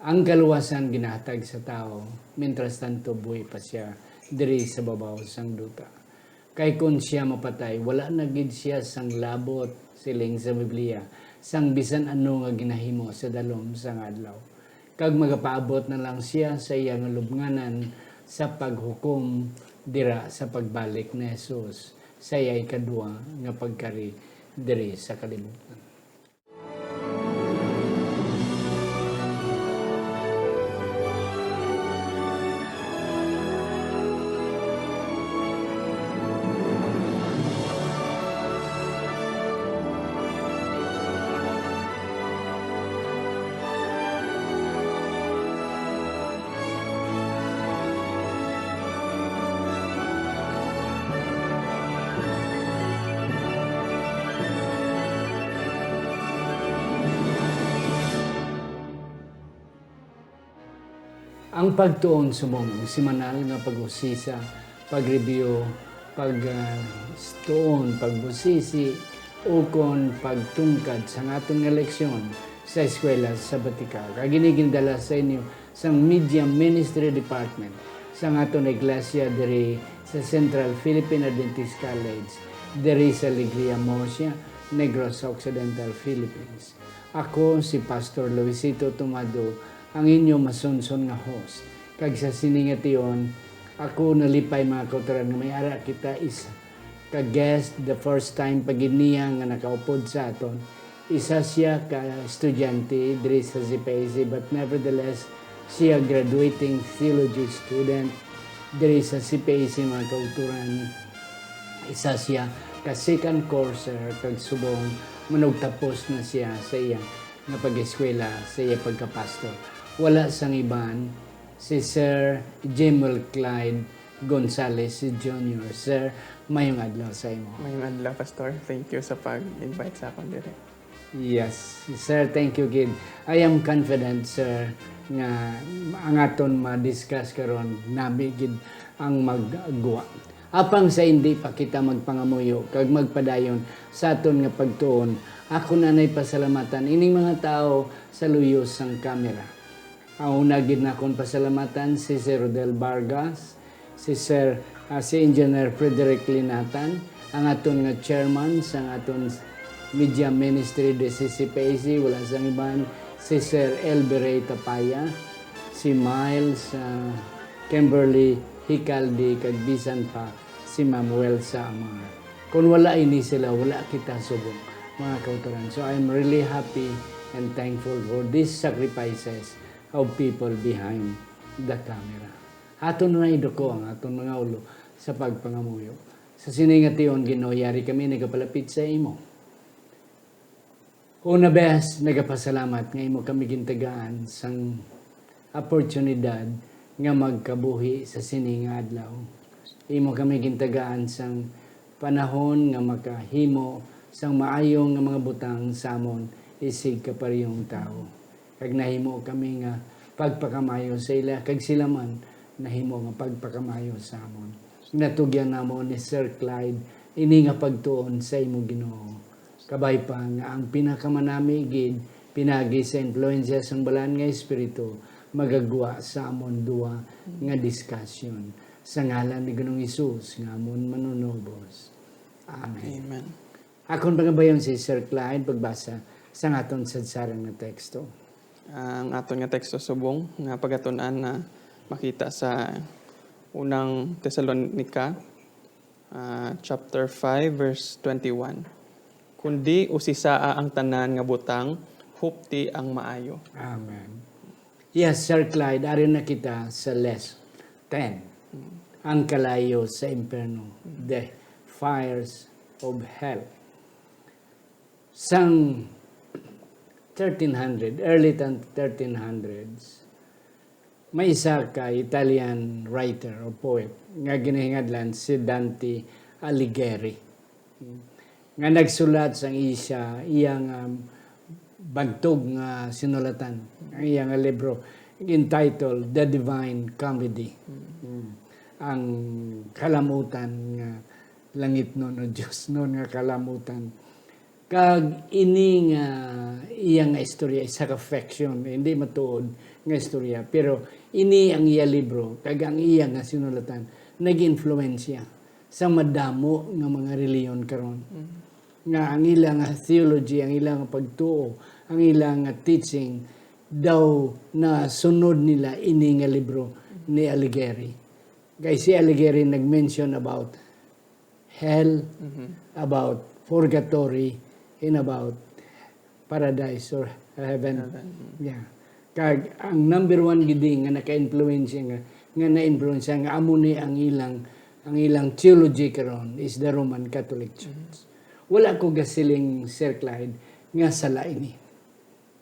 Ang kaluwasan ginahatag sa tao, mientras tanto buhay pa siya diri sa babaw sang duta. Kay kung siya mapatay, wala na gid siya sang labot siling sa Biblia, sang bisan ano nga ginahimo sa dalom sang adlaw. Kag magapaabot na lang siya sa iyang lubnganan sa paghukom dira sa pagbalik ni Jesus sa iyang kadua nga pagkari diri sa kalibutan. Ang pagtuon sumong simanal nga pag-usisa, pag-review, pag-tuon, pagbusisi, o kon pagtungkad sa atong leksyon sa eskwela sa Batika. Kaginigindala sa inyo sa Media Ministry Department sa atong iglesia diri sa Central Philippine Adventist College diri sa Alegria, Murcia, Negros Occidental, Philippines. Ako si Pastor Luisito Tomado, ang inyo masunson nga host. Kag sa siningation, ako nalipay mga kauturan nga may ara kita isa. Kag guest, the first time paginiya nga nakaupod sa aton, isa siya ka estudyante diri sa CPAC, but nevertheless, siya graduating theology student diri sa CPAC mga kauturan. Isa siya ka second courser kag subong manugtapos na siya sa iya nga pag-eskwela sa iya pagkapastor. Wala sang iban si Sir Jemel Clyde Gonzales Jr. Sir, mayong adlaw sa imo. Mayong adlaw, Pastor. Thank you sa pag-invite sa akong dire. Yes, Sir, thank you, kid. I am confident, Sir, nga ang aton ma-discuss karon nabi gid ang magguwa. Apang sa hindi pa kita magpangamuyo kag magpadayon sa aton nga pagtuon, ako nanay pasalamatan ining mga tao sa luyos sang kamera. Ang una gid na akong pasalamatan si Sir Rodel Vargas, si Engineer Frederick Linatan, ang aton nga chairman sa aton Media Ministry de CCPAC, wala sang iban, si Sir Elberay Tapaya, si Miles Kimberly Hicaldi, kag bisan pa si Ma'am Welsa Amar. Kung wala ini sila, wala kita subong, mga kauturan. So I'm really happy and thankful for these sacrifices of people behind the camera. Aton na iduko ang aton mga ulo sa pagpangamuyo. Sa siningation, Ginoo, yari kami nagapalapit sa imo. Una bes, nagapasalamat nga imo kami gintagaan sang oportunidad nga magkabuhi sa sining adlaw. Imo kami gintagaan sang panahon nga makahimo sang maayong nga mga butang samon isig kaparehong tao. Kag nahimo kami nga pagpakamayo sa ila, kag sila man nahimo nga pagpakamayo sa amon. Natugyan namo ni Sir Clyde ini nga pagtuon sa imo Ginoo. Kabay pa nga ang pinakamanami gid pinagi sa influensya sang balaan nga espiritu magagwa sa amon duwa nga discussion sa ngalan ni Ginoong Hesus nga amon manunubos. Amen. Amen. Akon pangabayon si Sir Clyde pagbasa sa aton sadsaran nga teksto. Ang aton nga teksto subong nga pagatun-an na makita sa unang Tesalonica chapter 5 verse 21. Kundi usisaa ang tanan nga butang, hupti ang maayo. Amen. Yes, Sir Clyde, arin na kita sa lesson 10. Ang kalayo sa imperno, the fires of hell. Sang 1300, early 1300s, may isa ka Italian writer o poet nga ginahingadlan si Dante Alighieri. Nga nagsulat sang iyang bantog nga sinulatan, ang iyang libro entitled The Divine Comedy. Ang kalamutan nga langit nun o Diyos nun nga kalamutan. Kag ini nga iyang istorya isa ka fiction, hindi matuod nga istorya. Pero ini ang iya libro, kag ang iya nga sinulatan, nag-influensya sa madamo nga mga reliyon karon. Nga ang ilang nga theology, ang ilang nga pagtuo, ang ilang nga teaching, daw na sunod nila ini nga libro ni Alighieri. Kaya si Alighieri nag-mention about hell, about purgatory, and about paradise or heaven. Yeah. Kag ang number one gidi nga naka-influensya nga na-influensya nga amo ni ang ilang theology karon is the Roman Catholic Church. Wala ko gasiling Sir Clyde nga sala ini.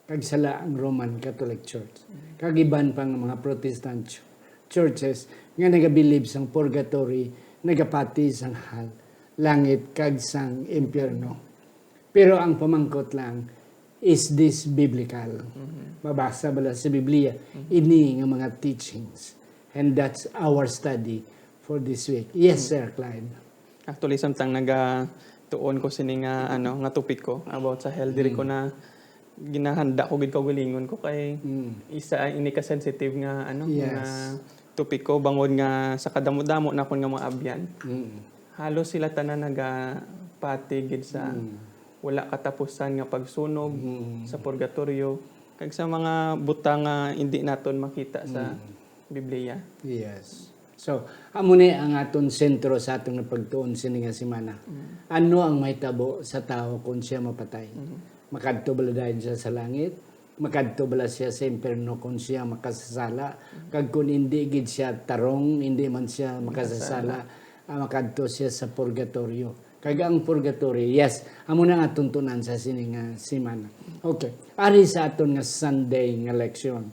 Kag sala ang Roman Catholic Church. Kag iban pang mga Protestant churches nga nagabilib sang purgatory, nagapati sang hell, langit kag sang impyerno. Pero ang pamangkot lang, is this biblical? Mabasa bala sa Biblia, ini nga mga teachings. And that's our study for this week. Yes, Sir Clyde. Actually, samtang tuon ko sini nga nga topic ko about sa hell, diri ko na ginahanda ko gid kaugalingon ko kay isa ini ka sensitive nga Yes. nga topic ko bangod nga sa kadamo-damo na kon nga mga abyan. Halos sila tanan nagapati gid sa wala katapusan nga pagsunog sa purgatorio kag sa mga butang nga hindi naton makita sa Biblia. Yes. So, amo ni ang aton sentro sa atong pagtuon sini nga semana. Ano ang mahitabo sa tao kung siya mapatay? Makadto bala dayon siya sa langit? Makadto bala siya sa impierno kung siya makasasala? Kag kung hindi gid siya tarong, hindi man siya makasasala, makadto siya sa purgatorio. Kag ang purgatory, yes, amo na nga tuntunan sa sini nga semana. Okay. Ari sa aton nga Sunday nga leksyon.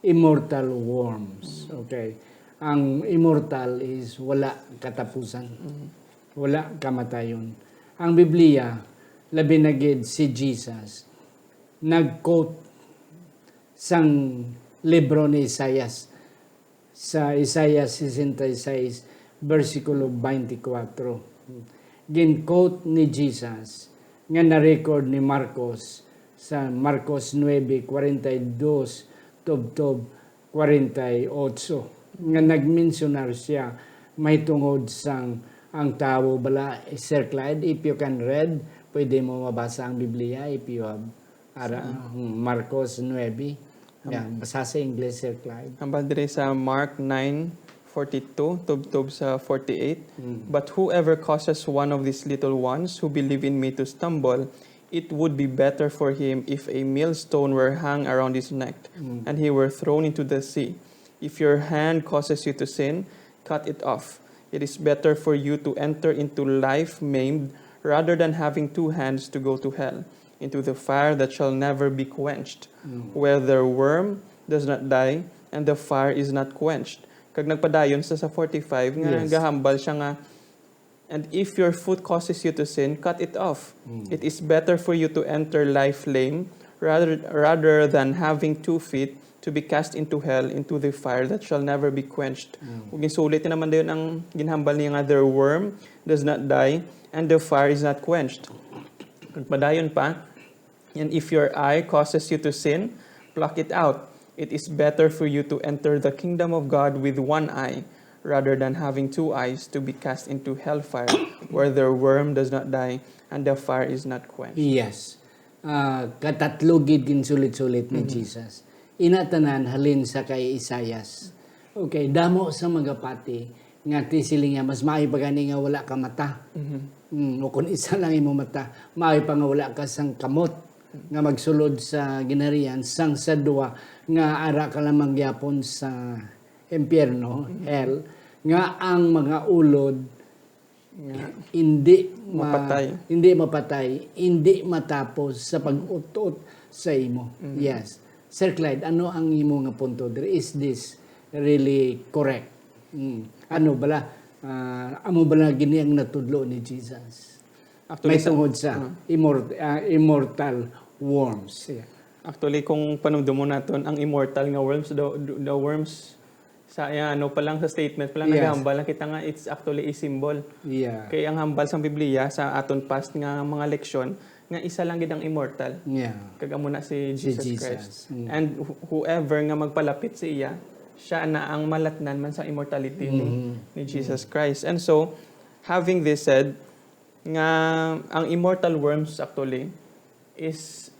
Immortal worms. Okay. Ang immortal is wala katapusan. Wala kamatayon. Ang Biblia, labi na gid si Jesus, nag-quote sang libro ni Isaias sa Isaiah 66, versikulo 24. Gin-quote ni Jesus nga na-record ni Marcos sa Marcos 9:42 tub 48 nga nagmensionar siya may tungod sang ang tao bala. Sir Clyde, if you can read, pwede mo mabasa ang Biblia if you have Marcos 9. Yan, basa sa English, Sir Clyde. Ambal dire sa Mark 9:42 tub sa 48. But whoever causes one of these little ones who believe in me to stumble, it would be better for him if a millstone were hung around his neck and he were thrown into the sea. If your hand causes you to sin, cut it off. It is better for you to enter into life maimed rather than having two hands to go to hell, into the fire that shall never be quenched, where the worm does not die and the fire is not quenched. Kag nagpadayon sa 45 nga gahambal siya nga, and if your foot causes you to sin, cut it off. It is better for you to enter life lame rather than having 2 feet to be cast into hell, into the fire that shall never be quenched. Ug gisulit naman dayon ang ginhambal niya nga, the worm does not die and the fire is not quenched. Kag padayon pa, and if your eye causes you to sin, pluck it out. It is better for you to enter the kingdom of God with one eye rather than having 2 eyes to be cast into hellfire, where the worm does not die and the fire is not quenched. Yes. Katatlo gid ginsulit-sulit ni Jesus. Inatanan halin sa kay Isaias. Okay, damo sa magapati nga tisiling nga mas maayo pa gani nga wala ka mata. O kung isa lang imo mata, maayo pa nga wala ka sang kamot nga magsulod sa ginarian sang sa duwa nga ara ka lamang gyapon sa impyerno, hell, nga ang mga ulod hindi mapatay, hindi matapos sa pag-utot sa imo. Yes. Sir Clyde, ano ang imo nga punto? Is this really correct? Ano bala? Amo bala gini ang natudlo ni Jesus? Actually, may tungod sa immortal worms. Yeah. Actually, kung panumdumo naton ang immortal nga worms, the worms sa pa lang sa statement pa lang naghambal lang kita nga it's actually a symbol. Yeah. Kaya ang hambal sa Biblia sa aton past nga mga leksyon nga isa lang gid ang immortal. Yeah. Kag amo na si Si Jesus, Jesus. Christ. And whoever nga magpalapit sa iya, siya na ang malatnan man sa immortality ni Jesus Christ. And so, having this said, nga ang immortal worms actually is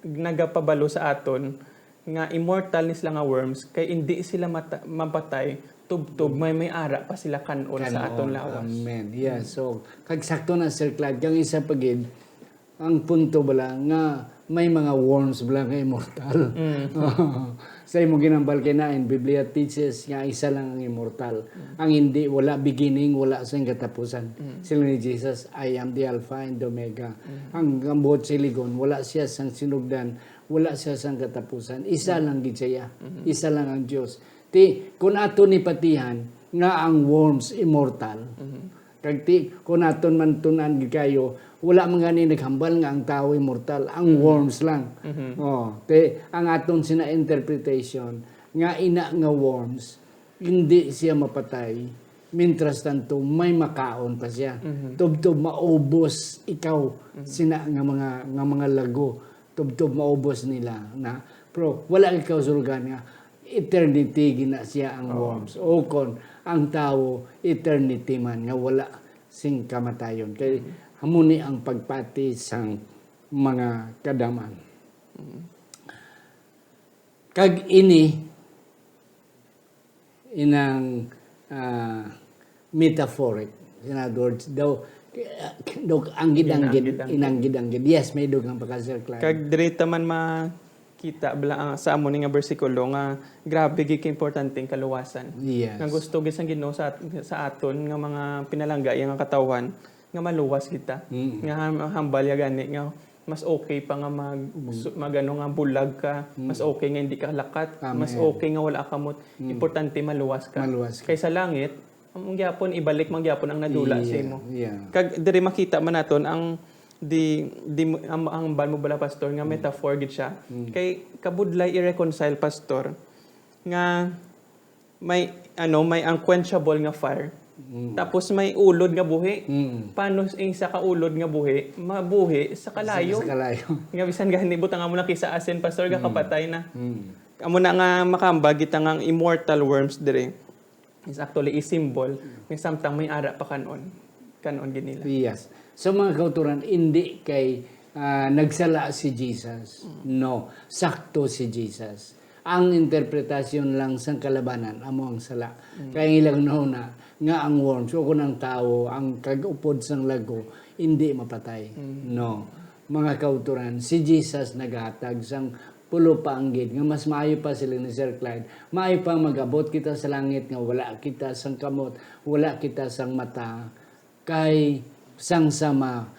nagapabalo sa aton nga immortal ni sila nga worms kay hindi sila mapatay tubtob may ara pa sila kanon sa aton lawas. Amen. Yeah, so kagsakto na Sir Clyde kang isa pagid ang punto bala nga may mga worms bala nga immortal. Sa imong ginambal kinain, Biblia teaches nga isa lang ang immortal. Ang hindi, wala beginning, wala sa katapusan. Sila ni Jesus, I am the Alpha and the Omega. Ang buot siligon, wala siya sang sinugdan, wala siya sang katapusan. Isa lang gid siya. Isa lang ang Dios. Kung ato ni patihan nga ang worms immortal. Kag kung aton man tunan gid kayo, wala man gani naghambal nga ang tao immortal, ang worms lang. Ang aton sina interpretation nga ina nga worms hindi siya mapatay. Mintras tanto may makaon pa siya. Tubtob maubos ikaw sina nga mga lago. Tubtob maubos nila na pero wala ikaw sulgan nga eternity gina siya ang worms. O kon ang tao eternity man nga wala sing kamatayon. Kay hamuni ang pagpati sang mga kadaman. Kag ini inang metaphoric. In other words, daw anggid-anggid, inanggid-anggid. Yes, may dugang pagka-Sir Clyde. Kag direta man makita bala sa amo ni nga bersikulo nga grabe gid importante ang kaluwasan. Yes. Nga gusto gid sang Ginoo sa aton nga mga pinalangga nga katawan nga maluwas kita. Nga hambal ya gani nga mas okay pa nga magano nga bulag ka, mas okay nga hindi ka lakat, mas okay nga wala ka kamot. Importante maluwas ka. Kay sa langit, ang gyapon ibalik man gyapon ang nadula sa imo. Kag diri makita man naton ang ang ban mo bala pastor nga metaphor gid siya. Kay kabudlay i-reconcile pastor nga may unquenchable nga fire. Tapos may ulod nga buhi. Paano sa kaulod nga buhi, mabuhi sa kalayo. Nga bisan gani butang amo na kisa asin pastor ga kapatay na. Amo na nga makamba kita nga immortal worms dire. Is actually a symbol ng samtang may ara pa kanon ginila. Yes. So mga kauturan, hindi kay nagsala si Jesus. No, sakto si Jesus. Ang interpretasyon lang sang kalabanan amo ang sala. Kaya ilang na nga ang worms o kunang tao ang kagupod sang lago hindi mapatay. No. Mga kauturan, si Jesus naghatag sang pulo pa ang gid nga mas maayo pa sila ni Sir Clyde. Maayo pa magabot kita sa langit nga wala kita sang kamot, wala kita sang mata kay sang sama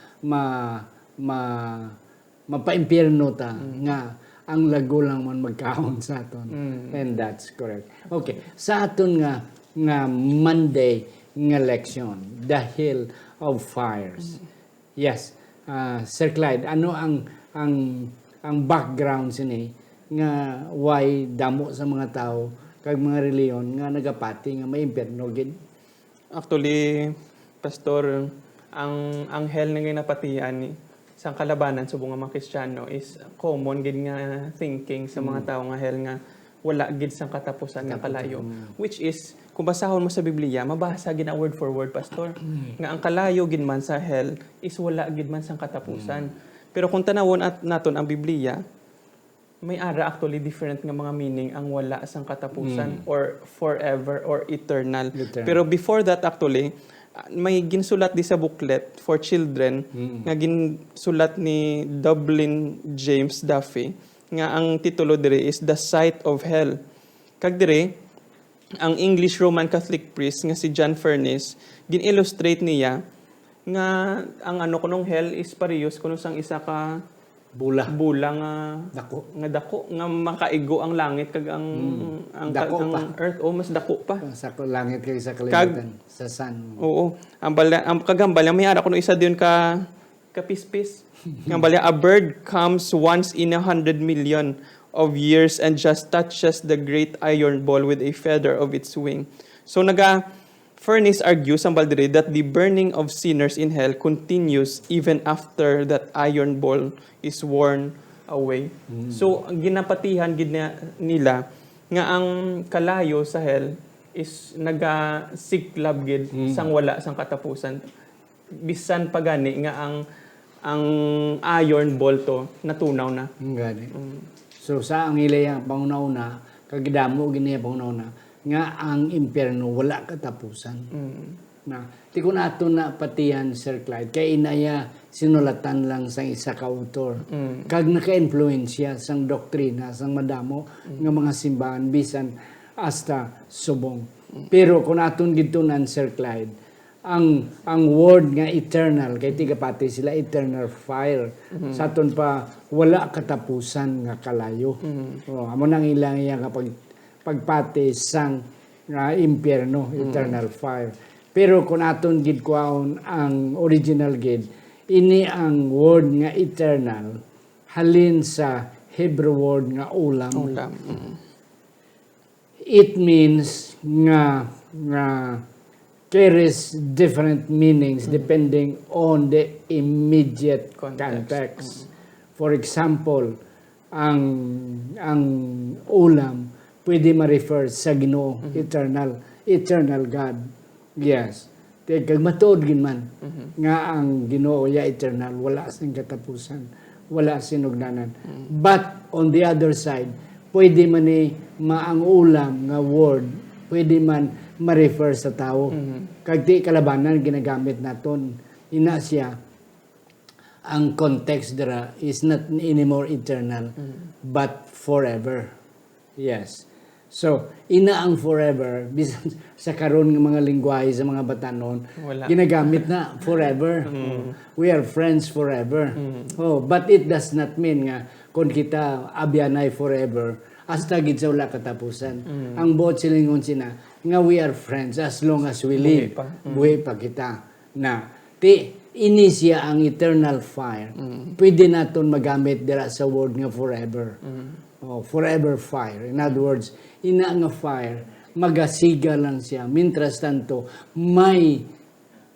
mapaimpierno ta nga ang lago lang man magkaon sa aton. And that's correct. Okay, sa aton nga Monday nga leksyon, the hill of fires. Yes, Sir Clyde, ano ang background sini nga why damo sa mga tao kag mga reliyon nga nagapati nga may impierno gid? Actually, pastor, ang hell nga napatian ni sa kalabanan subong nga mga Kristiyano is common gid nga thinking sa mga tao nga hell nga wala gid sang katapusan nga kalayo. Which is kung basahon mo sa Biblia, mabasa gid na word for word pastor nga ang kalayo gid man sa hell is wala gid man sang katapusan. Pero kung tanawon naton ang Biblia, may ara actually different nga mga meaning ang wala sang katapusan or forever or eternal. Pero before that actually, may ginsulat di sa booklet for children nga ginsulat ni Dublin James Duffy nga ang titulo dire is The Sight of Hell. Kag dire ang English Roman Catholic priest nga si John Furnace gin-illustrate niya nga ang kunong hell is parehas kuno sang isa ka bula nga dako nga makaigo ang langit kag ang earth mas dako pa sa langit kay sa kalibutan sa sun. Oo, ang kagambal may ara kuno isa diyon ka pispis. Kagambal a bird comes once in 100 million of years and just touches the great iron ball with a feather of its wing. So Furnace argues ang Baldiri that the burning of sinners in hell continues even after that iron ball is worn away. So, ang ginapatihan gid nila nga ang kalayo sa hell is naga-siklab gid sang wala sang katapusan. Bisan pa gani nga ang iron ball to natunaw na. Gani. So sa ang ilayang pangunauna, kagidamo gini pangunauna nga ang impyerno wala katapusan. Na ti kun ato na patihan Sir Clyde kay inaya sinulatan lang sang isa ka author. Kag naka-influensya sang doktrina sang madamo nga mga simbahan bisan hasta subong. Pero kung aton gitunan Sir Clyde, ang word nga eternal kay tiga pati sila eternal fire. Sa aton pa wala katapusan nga kalayo. Amo nang ilang iya kapag pagpati sang impyerno, eternal fire. Pero kung aton gid kwaon ang original gid, ini ang word nga eternal halin sa Hebrew word nga ulam. It means nga carries different meanings depending on the immediate context. For example, ang ulam pwede ma-refer sa Ginoo, eternal God. Yes. Kag matuod gid man nga ang Ginoo ya eternal, wala sing katapusan, wala sinugdanan. But on the other side, pwede man ni maang ulam nga word, pwede man ma-refer sa tao. Kag di kalabanan ginagamit naton, ina siya ang context dira is not anymore eternal but forever. Yes. So, ina ang forever, bisan sa karon ng mga lingwahe sa mga batanon, ginagamit na forever. We are friends forever. But it does not mean nga kung kita abyanay forever, hasta gid sa wala katapusan. Ang buot silingon sina, nga we are friends as long as we live. Buhay pa kita. Na, ini siya ang eternal fire. Pwede naton magamit dira sa word nga forever. Forever fire. In other words, ina nga fire, magasiga lang siya. Mintras tanto, may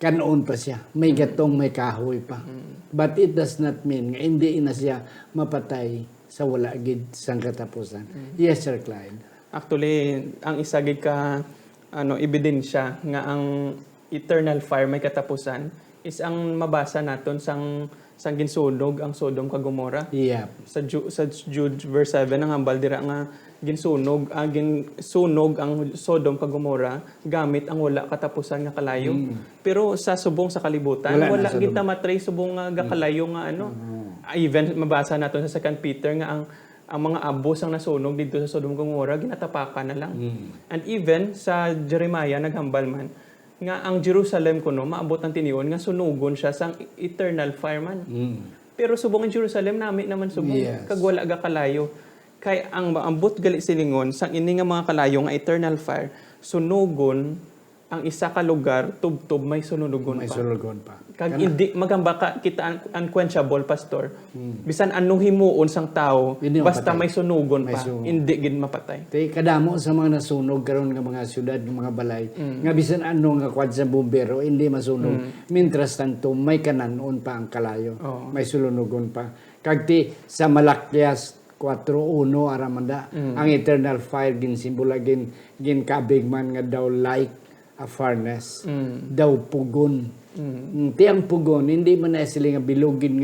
kanon pa siya. May gatong, may kahoy pa. But it does not mean nga hindi ina siya mapatay sa wala gid sang katapusan. Yes, Sir Clyde. Actually, ang isa gid ka ebidensya nga ang eternal fire may katapusan is ang mabasa naton sang ginsunog ang Sodom kag Gomorrah. Yep. Sa Jude verse 7 ang hambal dira nga ginsunog ang Sodom kag Gomorrah gamit ang wala katapusan nga kalayo. Pero sa subong sa kalibutan wala gid ta matray subong nga kalayo nga even mabasa naton sa 2 Peter nga ang mga abos ang nasunog dito sa Sodom kag Gomorrah ginatapakan na lang. And even sa Jeremiah naghambal man nga ang Jerusalem kuno maabot ang tiniyon nga sunugon siya sang eternal fire man. Pero subong ang Jerusalem nami naman subong kag wala ga kalayo. Kay ang maambot gali silingon sang ini nga mga kalayo nga eternal fire sunugon ang isa ka lugar tubtob may sununugon May pa. sunugon pa. Kag hindi magamba ka kita unquenchable pastor. Bisan anong himuon sang tao Hindi basta mapatay. may sunugon May pa, sunugon. hindi gid mapatay. Kadamo sa mga nasunog karon nga mga syudad, ng mga balay, nga bisan ano nga kwad sa bumbero hindi masunog. Mintras tanto may kananon pa ang kalayo. May sulunugon pa. Kag ti sa Malakyas 4:1 aramanda ang eternal fire ginsimbolo gin kabig man nga daw like a furnace. Daw pugon. Ti ang pugon hindi man na sila nga bilogin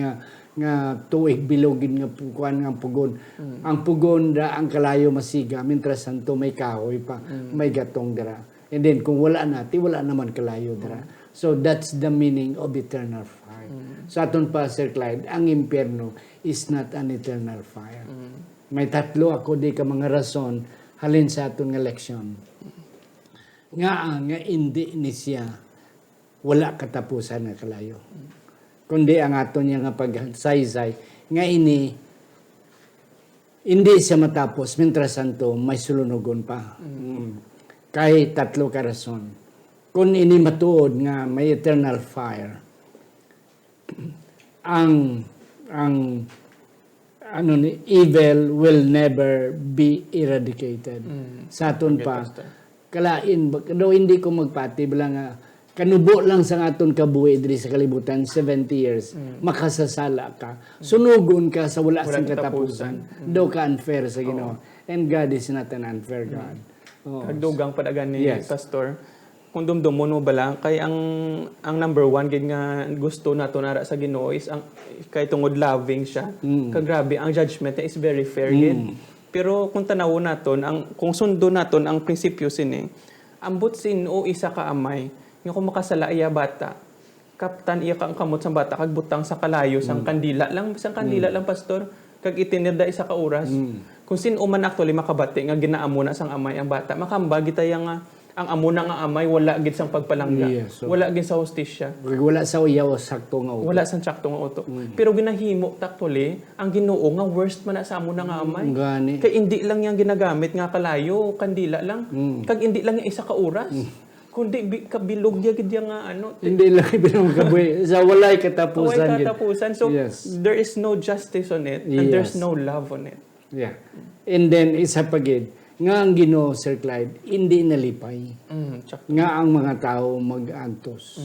nga tuig bilogin nga kuan nga pugon. Ang pugon da ang kalayo masiga mintras santo may kahoy pa, may gatong dira. And then kung wala naman kalayo dira. So that's the meaning of eternal fire. Sa aton pa Sir Clyde, ang impyerno is not an eternal fire. May tatlo ako di ka mga rason halin sa aton nga leksyon. Nga hindi ni siya wala katapusan nga kalayo. Kundi ang aton niya nga pagsaysay nga ini hindi siya matapos mintras santo may sulunugon pa. Kay tatlo ka rason. Kung ini matuod nga may eternal fire, ang evil will never be eradicated. Sa aton pa, kalain daw hindi ko magpati bilang kanubo lang sa aton kabuhi diri sa kalibutan 70 years makasasala ka sunugon ka sa wala sing katapusan daw ka unfair sa Ginoo and God is not an unfair God. Kagdugang padagan ni Yes. Pastor. Kung dumdumon mo bala kay ang number one gid nga gusto nato nara sa Ginoo is ang kay tungod loving siya. Kag grabe ang judgment niya is very fair gid. Pero kung tanaw naton kung sundo naton ang prinsipyo sini ambot sino isa ka amay nga kung makasala iya bata kaptan iya kang kamot sa bata kag butang sa kalayo sang kandila lang pastor kag itinirda isa ka oras. Kung sino man actually makabati nga ginaamo na sang amay ang bata makamba gitaya nga ang amo na nga amay wala gid sang pagpalangga. Yes, so, wala gid sa hostisya. wala sa uyaw sakto nga uto. Wala sang tsakto nga uto. Pero ginahimo actually ang Ginoo nga worst man na sa amo na nga amay. Gani. Kay hindi lang yang ginagamit nga kalayo kandila lang. Kag hindi lang yang isa ka oras. Kundi kabilog dia gid nga ano. Hindi lang ibinong kabuhi sa walay katapusan. Away gid. katapusan. So Yes. there is no justice on it and there's Yes. no love on it. Yeah. And then isa pa gid nga ang Ginoo Sir Clyde hindi nalipay. Tsak. Nga ang mga tao mag-antos.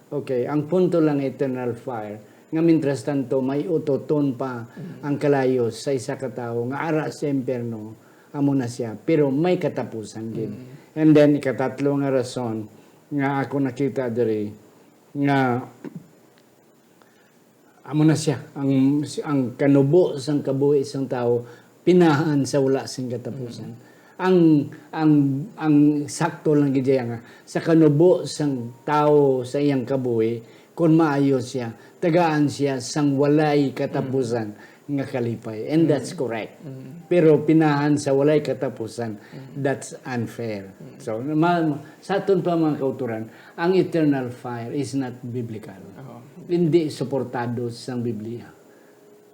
Okay, ang punto lang eternal fire. Nga mientras tanto may utoton pa ang kalayo sa isa ka tawo nga ara sa impyerno amo na siya pero may katapusan gid. And then ikatatlo nga rason nga ako nakita diri nga amo na siya ang kanubo sang kabuhi sang tao pinahan sa wala sing katapusan. Ang sakto lang gid nga sa kanubo sang tao sa iyang kabuhi kun maayo siya tagaan siya sang walay katapusan nga kalipay and that's correct. Pero pinahan sa walay katapusan that's unfair. So sa aton pa mga kauturan ang eternal fire is not biblical. Hindi suportado sa Biblia.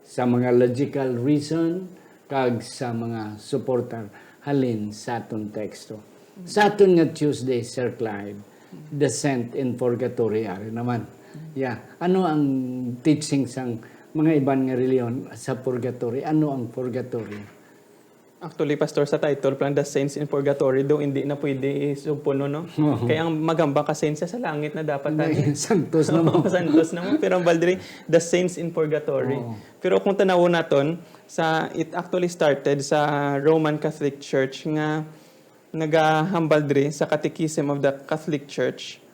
Sa mga logical reason kag sa mga supporter halin sa aton teksto. Sa aton nga Tuesday, Sir Clyde, descent in purgatory ari naman. Yeah. Ano ang teaching sang mga ibang nga reliyon sa purgatory? Ano ang purgatory? Actually, Pastor, sa title, plan the saints in purgatory, though hindi na pwede isumpuno, no? Kaya ang magambang ka saints sa langit na dapat tayo. Santos na mo. Santos na mo. Pero ang baldiri, the saints in purgatory. Pero kung tanaw naton, it actually started sa Roman Catholic Church nga nagahambal diri sa Catechism of the Catholic Church.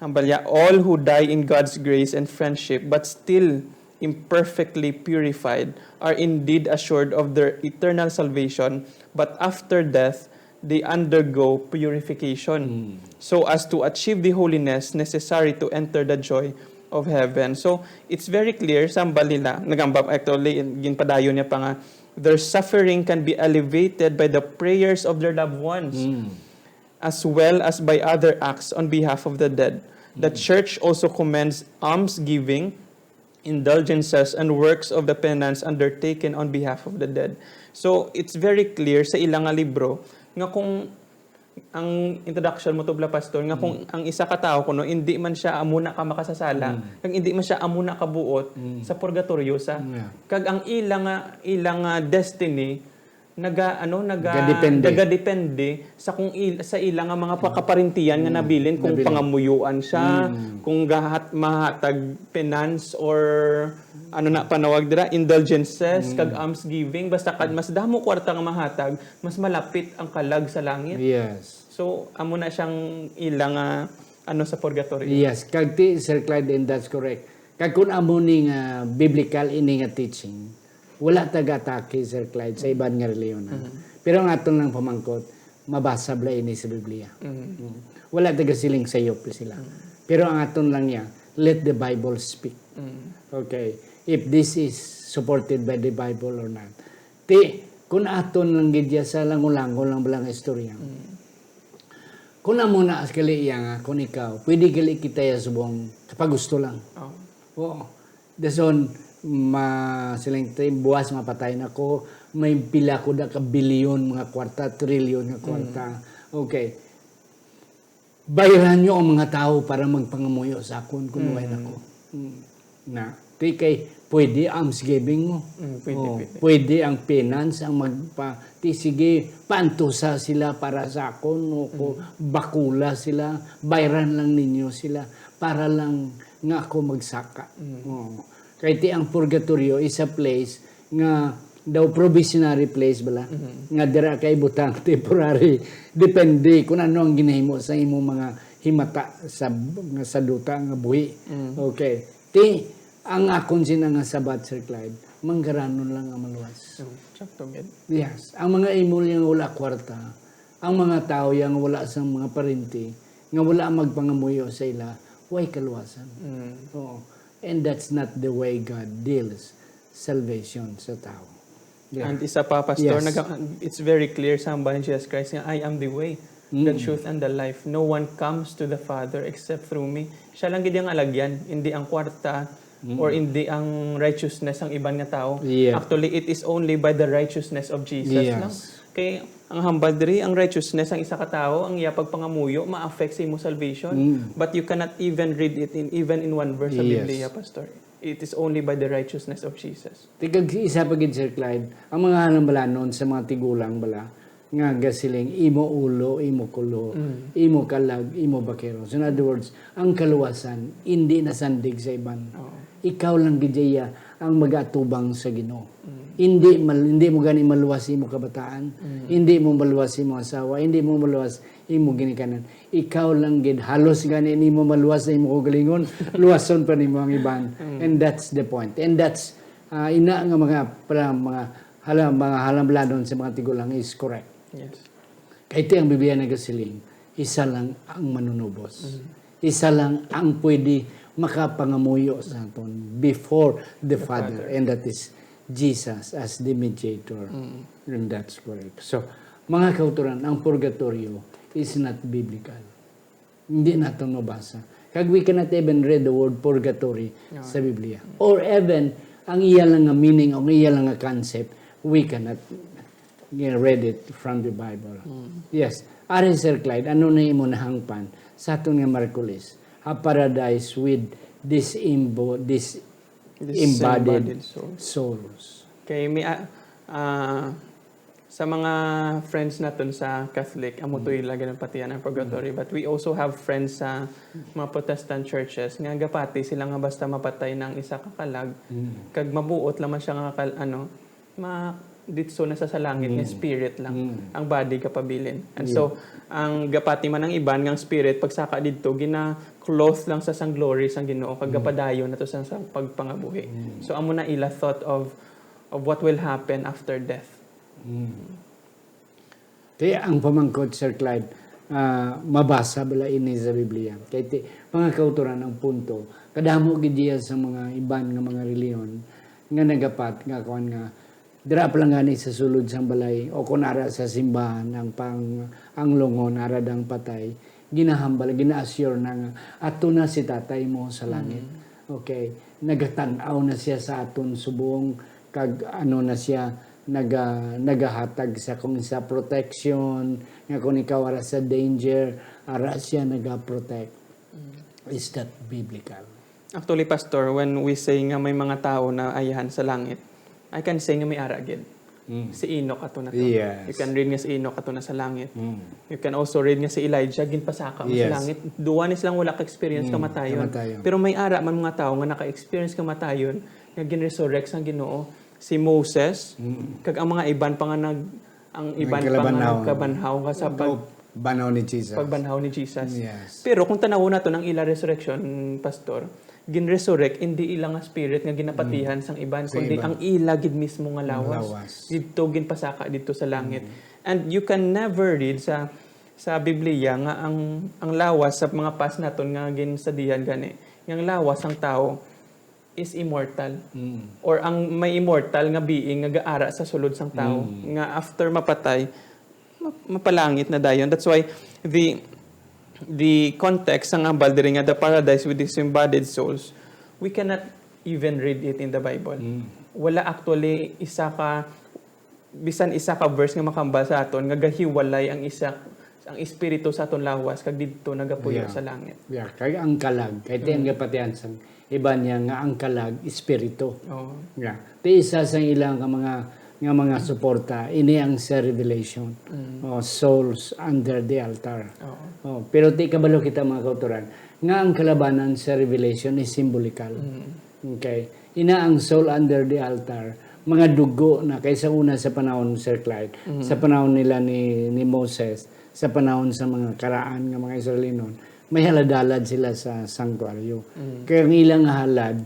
Hambalya, all who die in God's grace and friendship but still imperfectly purified are indeed assured of their eternal salvation, but after death they undergo purification so as to achieve the holiness necessary to enter the joy of heaven. So it's very clear sa balila nagambab actually ginpadayon niya pa nga their suffering can be elevated by the prayers of their loved ones as well as by other acts on behalf of the dead. The church also commends almsgiving, indulgences, and works of the penance undertaken on behalf of the dead. So, it's very clear sa ilang nga libro nga kung ang introduction mo to, Pastor, nga kung ang isa ka tao kuno hindi man siya amuna ka makasasala, kag hindi man siya amuna ka buot sa purgatorio sa kag ang ilang destiny nagadepende sa kung sa ilang nga mga pakaparintiyan nga nabilin kung pangamuyuan siya, kung mahatag penance or ano na panawag dira indulgences kag almsgiving basta kad mas damo kwarta nga mahatag mas malapit ang kalag sa langit. Yes. So amo na siyang ilang sa purgatory. Yes, kag ti Sir Clyde, and that's correct. Kag kun amo ni nga biblical ini nga teaching, wala taga-atake, Sir Clyde, sa ibang nga reliyon. Pero ang aton lang pamangkot, mabasa bla ini sa Biblia. Wala taga-siling sayop sila. Pero ang aton lang niya, let the Bible speak. Okay. If this is supported by the Bible or not. Kung aton lang gidya sa langulango lang balang istorya. Kung amo na askali iya nga, kung ikaw, pwede gali kita ya subong kapag gusto lang. Oo. Dason, silang buwas mapatay na ko, may pila ko da ka bilyon mga kwarta, trilyon nga kwarta. Okay. Bayaran nyo ang mga tao para magpangamuyo sa akon kung na ko. Na, kay pwede alms giving mo. Pwede. Pwede ang finance, ang sige, pantusa sila para sa akon, o bakula sila, bayran lang ninyo sila, para lang nga ako magsaka. Kaya ang purgatorio is a place nga daw provisionary place bala, nga dira kay butang temporary, depende kung ano ang ginahimo sa imo mga himata sa duta nga buhi. Okay. Ang akon sina nga sabat, Sir Clyde, manggaranon lang ang maluwas. Sakto, gid. Yes. Ang mga imol yang wala kwarta, ang mga tao yang wala sa mga parinti, nga wala magpangamuyo sa ila, way kaluwasan. Oo. And that's not the way God deals salvation sa tao. Yeah. And isa pa, Pastor, Yes. it's very clear sa hamba ni Jesus Christ nga, I am the way, the truth, and the life. No one comes to the Father except through me. Siya lang gid ang alagyan, hindi ang kwarta, or hindi ang righteousness ang iban nga tao. Yeah. Actually, it is only by the righteousness of Jesus Yes. lang. Kay ang hambal diri, ang righteousness ang isa ka tao, ang iya pagpangamuyo, ma-affect sa imo salvation. But you cannot even read it even in one verse sa Yes. Biblia, Pastor. It is only by the righteousness of Jesus. Tigag isa pa gid, Sir Clyde, ang mga hanang bala noon sa mga tigulang bala, nga gasiling imo ulo, imo kulo, imo kalag, imo bakero. So in other words, ang kaluwasan hindi nasandig sa iban. Ikaw lang gidya ang magatubang sa Ginoo. Hindi mo gani maluwas imo kabataan, hindi mo maluwas imo asawa, hindi mo maluwas imo ginikanan. Ikaw lang gid halos gani nimo maluwas imo kagalingon, luwason pa nimo ang iban. And that's the point. And that's ina nga mga halamblanon sa mga tigulang is correct. Yes. Kahit ang Biblia nagasiling, isa lang ang manunubos. Isa lang ang pwede makapangamuyo sa aton before the Father. And that is Jesus as the mediator. And that's correct. So, mga kauturan, ang purgatorio is not biblical. Hindi natin mabasa. Kag we cannot even read the word purgatory sa Biblia. Or even, ang iya lang nga meaning, ang iya lang nga concept, we cannot read it from the Bible. Yes. Arin, Sir Clyde, ano na imo nahangpan sa aton nga Markulis? A paradise with this embodied souls. Kay may sa mga friends natin sa Catholic, amo to ila ganun pati yan ang purgatory. But we also have friends sa mga Protestant churches nga gapati sila nga basta mapatay ng isa ka kalag kag mabuot lamang siya nga ditso na sa langit nga spirit lang ang body kapabilin. And so ang gapati man ang iban nga spirit pagsaka didto gina-cloth lang sa sang glory sang Ginoo kag gapadayon nato sa pagpangabuhi. So amo na ila thought of what will happen after death. Kaya ang pamangkot, Sir Clyde, mabasa bala ini sa Biblia. Kaya mga kauturan ang punto, kadamo gidiya sa mga iban nga mga reliyon nga nagapat nga kuan nga dira pa lang gani sa sulod sang balay o kunara sa simbahan ang lungon aradang patay ginahambal gina-assure na nga ato na si tatay mo sa langit. Okay, nagatanaw na siya sa aton subong kag ano na siya nagahatag sa kung sa protection nga kung ikaw ara sa danger ara siya nagaprotect. Is that biblical? Actually, Pastor, when we say nga may mga tao na ayahan sa langit, I can say nga may ara gid. Si Enoch ato na to. Yes. You can read nga si Enoch ato na sa langit. You can also read nga si Elijah ginpasaka mo sa langit. Duwa ni silang wala ka-experience kamatayon. Pero may ara man mga tao nga naka-experience kamatayon nga gin-resurrect sang Ginoo. Si Moses kag ang mga iban pa nga nagkabanhaw nga sa Banaw ni Jesus. pagbanhaw ni Jesus. Yes. Pero kung tanaw nato ng ila resurrection, Pastor, gin-resurrect hindi ilang nga spirit nga ginapatihan sang iban kundi ang ila gid mismo nga lawas. Dito ginpasaka dito sa langit. And you can never read sa Biblia nga ang lawas sa mga past naton nga ginstudihan gani. Yang lawas ang tao is immortal. Or ang may immortal nga being nga gaara sa sulod sang tao nga after mapatay mapalangit na dayon. That's why the context ng ambal diri nga the paradise with these embodied souls, we cannot even read it in the Bible. Wala actually bisan isa ka verse nga makambal sa aton nga gahiwalay ang espiritu sa aton lawas kag didto nagapuyo sa langit. Yeah, kay ang kalag, kay ang gapatian sang iban niya nga ang kalag espiritu. Oo. Yeah. Ti isa sa ilang nga mga suporta ini ang sa revelation. Souls under the altar. Oo. Pero ti kabalo kita mga kauturan nga ang kalabanan sa revelation is symbolical. Okay. Ina ang soul under the altar, mga dugo na kaysa una sa panahon Sir Clyde, sa panahon nila ni Moses, sa panahon sa mga karaan ng mga Israelinon, may haladalad sila sa sanctuaryo. Kaya ang ilang halad,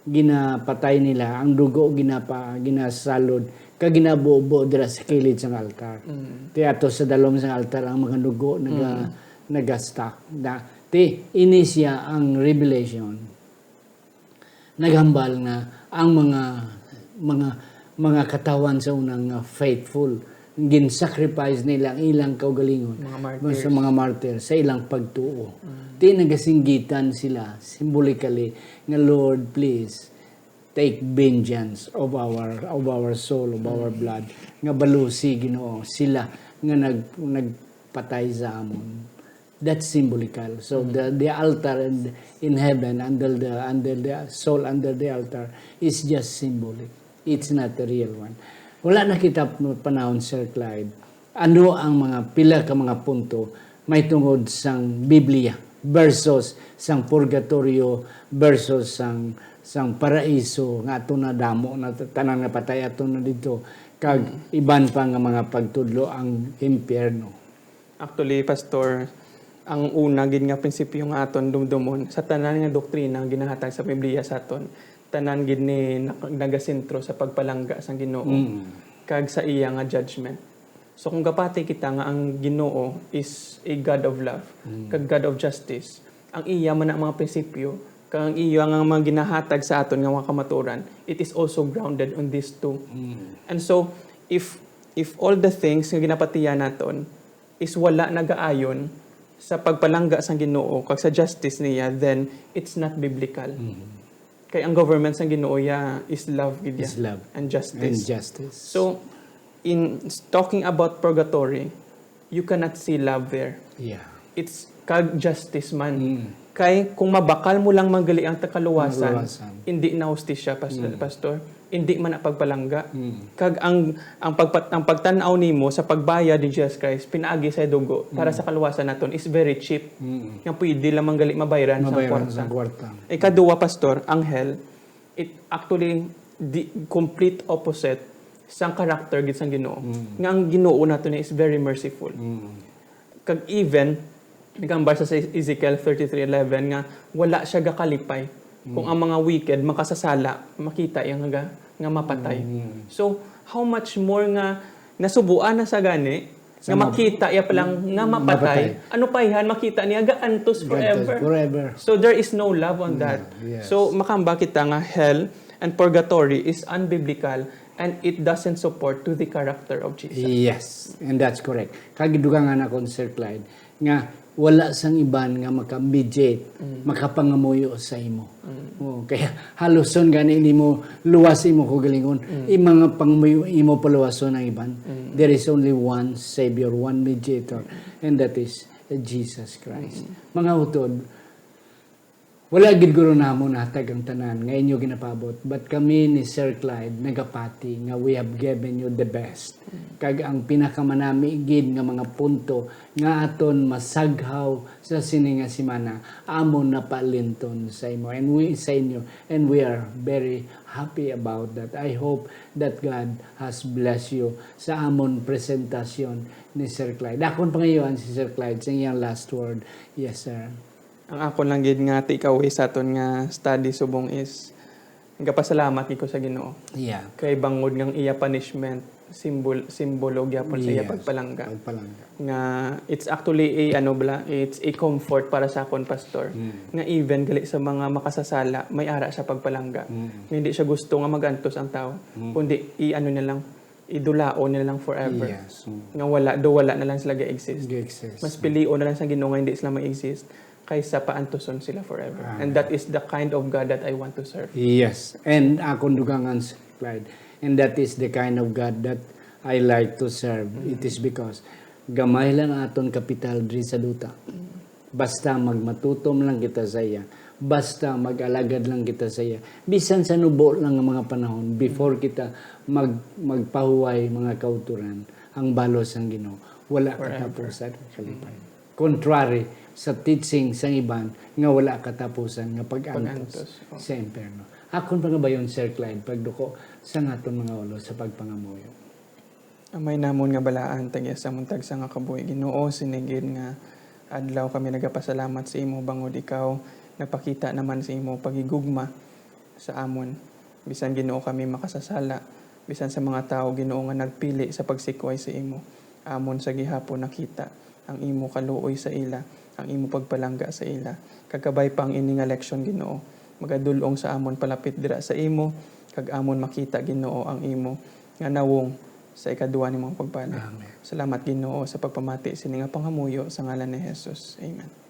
ginapatay nila, ang dugo ginasalod, kag ginabubo dira sa kilid sa altar. Ti ato sa dalom sa altar ang mga dugo nagastak. Ti ini siya ang revelation. Naghambal nga ang mga katawan sa unang faithful gin-sacrifice nila ang ilang kaugalingon sa mga martyr sa ilang pagtuo. Ti nagasinggitan sila symbolically nga Lord please take vengeance of our soul, of our blood, nga balusi Ginoo sila nga nagpatay sa amon. That's symbolical. So the altar in heaven under the soul under the altar is just symbolic. It's not the real one. Wala na kita panahon Sir Clyde. Ano ang mga pila ka mga punto may tungod sang Biblia versus sang purgatorio versus sang paraiso nga ato na damo na tanan nga patay ato na dito kag iban pa nga mga pagtudlo ang impyerno. Actually, Pastor, ang una gid nga prinsipyo nga aton dumdumon sa tanan nga doktrina nga ginahatag sa Biblia sa aton, tanan gid ni nagasentro sa pagpalangga sang Ginoo kag sa iya nga judgment. So kung gapati kita nga ang Ginoo is a God of love, kag God of justice, ang iya man ang mga prinsipyo kag ang iya nga mga ginahatag sa aton nga mga kamaturan, it is also grounded on these two. And so if all the things nga ginapatiyan naton is wala nagaayon sa pagpalangga sang Ginoo kag sa justice niya, then it's not biblical. Kay ang government sang Ginoo is love gid Is love and justice. and justice. So in talking about purgatory, you cannot see love there. Yeah. It's kag justice man. Kay kung mabakal mo lang manggali ang takaluwasan, hindi na hustisya pastor. Hindi man na pagpalangga. Kag ang pagtan-aw nimo sa pagbayad ni Jesus Christ pinaagi sa dugo para sa kaluwasan naton is very cheap. Nga pwede lang manggali mabayaran sa kwarta. Ikaduwa pastor, ang hell, it actually the complete opposite sang character gid sang Ginoo. Nga ang Ginoo naton is very merciful. Kag even nagambal sa Ezekiel 33:11 nga wala siya gakalipay. Kung ang mga wicked makasasala, makita yang nga mapatay. So how much more nga nasubuan na sa gani nga makita ya palang nga mapatay. Ano pa yan makita niya gaantos forever. So there is no love on that. Yes. So makamba kita nga hell and purgatory is unbiblical and it doesn't support to the character of Jesus. Yes, and that's correct. Kagidugangan ako Sir Clyde nga wala sang iban nga maka-mediate, makapangamuyo sa imo. Kaya haluson gani nimo luwas imo kugalingon, mga pangamuyo imo paluwason ang iban. There is only one Savior, one mediator, and that is Jesus Christ. Mga utod, wala gid guro namon hatag ang tanan nga inyo ginapabot, but kami ni Sir Clyde nagapati nga we have given you the best. Kag ang pinakamanami gid nga mga punto nga aton masaghaw sa sini nga semana amon na palinton sa imo and we sa inyo, and we are very happy about that. I hope that God has blessed you sa amon presentasyon ni Sir Clyde. Akon pangayoan si Sir Clyde sa iyang last word. Yes, sir. Ang ako lang gid nga takeaway sa aton nga study subong is nagapasalamat ko sa Ginoo. Yeah. Kay bangod ng iya punishment simbolo gyapon sa iya pagpalangga. Nga it's actually it's a comfort para sa akon pastor. Nga even gali sa mga makasasala may ara sa pagpalangga. Nga hindi siya gusto nga magantos ang tao, kundi idulao nila lang forever. Yes. Nga wala na lang sila ga-exist. Mas pilion na lang sa Ginoo nga hindi sila ma-exist kaysa paantuson sila forever. And that is the kind of God that I want to serve. Yes. And akong dugangan Sir Clyde. And that is the kind of God that I like to serve. It is because gamay lang aton kapital diri sa duta. Basta magmatutom lang kita sa iya. basta mag-alagad lang kita sa iya. Bisan sa nubo lang ang mga panahon, before kita magpahuway mga kauturan, ang balos ang Ginoo, wala katapusan kalipay. Contrary sa teaching sa iban, nga wala katapusan, nga pag-antos sa imperno. Akon pa nga ba yun, Sir Clyde, pagduko sa ngaton mga ulo sa pagpangamuyo? Amay namon nga balaan tagya sa muntag sa nga kabuhi Ginoo sinigid nga adlaw kami nagapasalamat sa imo bangod ikaw nagpakita naman sa imo pagigugma sa amon bisan Ginoo kami makasasala bisan sa mga tao Ginoo nga nagpili sa pagsikway sa imo amon sa gihapon nakita ang imo kaluoy sa ila ang imo pagpalangga sa ila kagkabay pang ini nga leksyon Ginoo magadulong sa amon palapit dira sa imo kag amon makita Ginoo ang imo nga nawong sa ikaduwa ni mga pagpala. Amen. Salamat Ginoo sa pagpamati sini nga panghamuyo sa ngalan ni Jesus. Amen.